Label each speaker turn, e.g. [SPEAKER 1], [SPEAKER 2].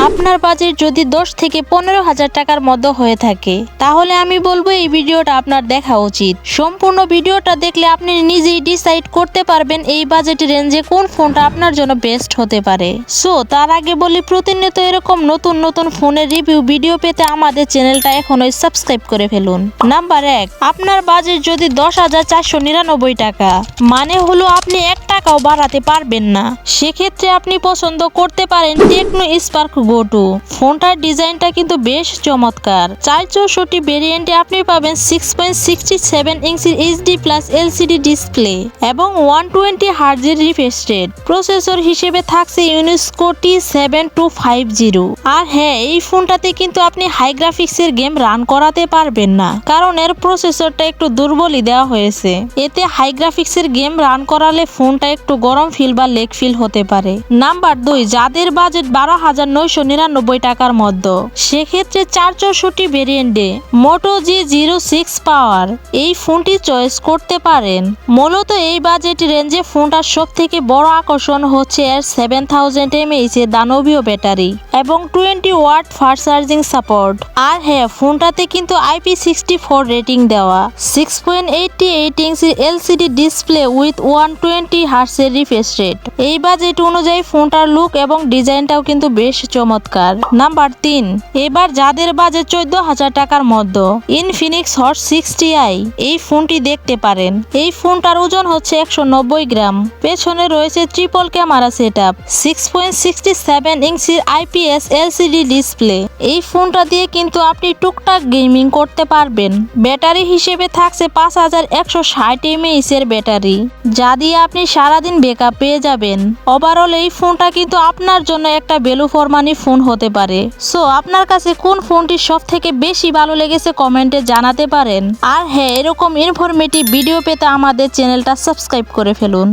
[SPEAKER 1] আপনার বাজেট যদি 10 থেকে 15,000 টাকার মধ্যে হয়ে থাকে তাহলে আমি বলবো এই ভিডিওটা আপনার দেখা উচিত। সম্পূর্ণ ভিডিওটা দেখলে আপনি নিজেই ডিসাইড করতে পারবেন এই বাজেট রেঞ্জে কোন ফোনটা আপনার জন্য বেস্ট হতে পারে। সো তার আগে বলি, প্রতিনিয়ত এরকম নতুন নতুন ফোনের রিভিউ ভিডিও পেতে আমাদের চ্যানেলটা এখনই সাবস্ক্রাইব করে ফেলুন। নাম্বার 1, আপনার বাজেট যদি 10,499 টাকা, মানে হলো আপনি 1 টাকাও বাড়াতে পারবেন না, সেক্ষেত্রে আপনি পছন্দ করতে পারেন টেকনো স্পার্ক গো 2। ফোনটার ডিজাইনটা কিন্তু বেশ চমৎকার। 464 ভেরিয়েন্টে আপনি পাবেন 6.67 ইঞ্চির এইচডি প্লাস এলসিডি ডিসপ্লে এবং 120 হার্জের রিফ্রেশ রেট। প্রসেসর হিসেবে থাকছে ইউনেস্কো T7250। আর হ্যাঁ, এই ফোনটাতে কিন্তু আপনি হাই গ্রাফিক্সের গেম রান করাতে পারবেন না, কারণ এর প্রসেসরটা একটু দুর্বলই দেওয়া হয়েছে। এতে হাই গ্রাফিক্সের গেম রান করালে ফোনটা একটু গরম ফিল বা লেগ ফিল হতে পারে। নাম্বার 2, যাদের বাজেট 12,999 টাকার মধ্যে, সেক্ষেত্রে 464 ভেরিয়েন্টে মোটো G06 পাওয়ার এই ফোনটি চয়েস করতে পারেন। মূলত এই বাজেট রেঞ্জে ফোনটার সব থেকে বড় আকর্ষণ হচ্ছে এর 7000 mAh এর দানবীয় ব্যাটারি এবং 20 ওয়াট ফাস্ট চার্জিং সাপোর্ট। আর হ্যাঁ, ফোনটাতে কিন্তু IP64 রেটিং দেওয়া, 6.88 ইঞ্চির এলসিডি ডিসপ্লে উইথ 120 হার্টজের রিফ্রেশ রেট। এই বাজেট অনুযায়ী ফোনটার লুক এবং ডিজাইনটাও কিন্তু বেশ চমৎকার। নাম্বার 3, এবার যাদের বাজেট 14,000 টাকার মধ্যে, ইনফিনিক্স হট 60i এই ফোনটি দেখতে পারেন। এই ফোনটার ওজন হচ্ছে 190 গ্রাম। পেছনে রয়েছে ট্রিপল ক্যামেরা সেটআপ, 6.67 ইঞ্চির IPS এলসিডি ডিসপ্লে। এই ফোনটা দিয়ে কিন্তু আপনি টুকটাক গেমিং করতে পারবেন। ব্যাটারি হিসেবে থাকছে 5160 mAh এর ব্যাটারি, যা দিয়ে আপনি সারাদিন ব্যাকআপ পেয়ে যাবেন। ওভারঅল এই ফোনটা কিন্তু আপনার জন্য একটা ভ্যালু ফর মানি ফোন হতে পারে। সো আপনার কাছে কোন ফোনটি সব থেকে বেশি ভালো লেগেছে কমেন্টে জানাতে পারেন। আর হ্যাঁ, এরকম ইনফরমেটিভ ভিডিও পেতে আমাদের চ্যানেলটা সাবস্ক্রাইব করে ফেলুন।